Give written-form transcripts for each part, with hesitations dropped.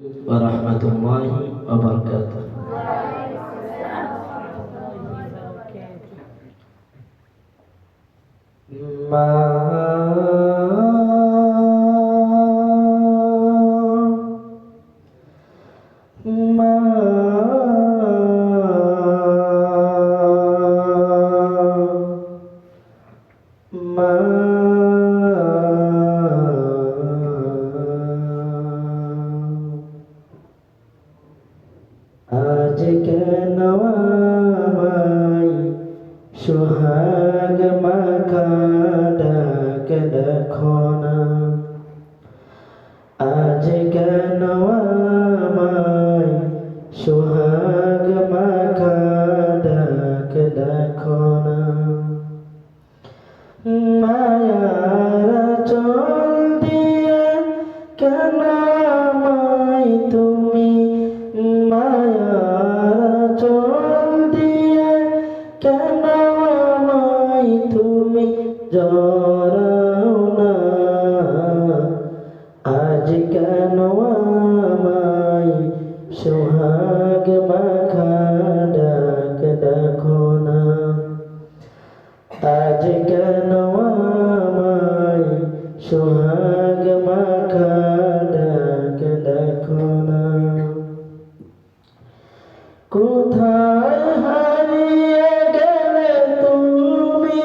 warahmatullahi wabarakatuh. আজ কেন আমায় সোহাগ মাখা ডাক দেখো না, আজ কেন আমায় সোহাগ মাখা ডাক দেখো না। মায়ার চল দিয়ে কেন আমায় তুমি, মায়ার চল দিয়ে কেন আমায় তুমি জড়াও না। আজ কেন আমায় সোহাগ মাখা ডাক দেখো না, আজ কেন আমায় সোহাগ মাখা ডাক দেখো না। কোথায় হারিয়ে গেলে তুমি,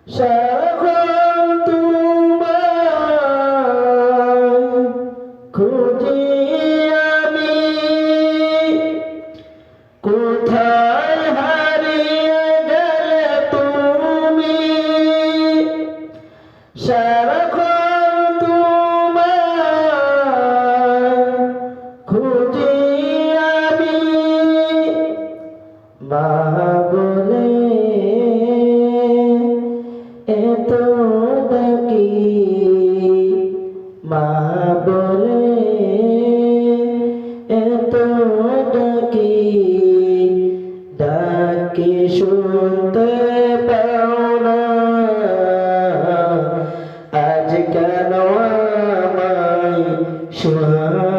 সারাক্ষণ তোমায় খুঁজি আমি। কোথায় হারিয়ে গেলে তুমি, সারাক্ষণ তোমায় খুঁজি আমি। মা বলে এত ডাকি, মা বলে এত ডাকি, ডাকি শুনতে পাও না। আজ কেন আমায় সোহাগ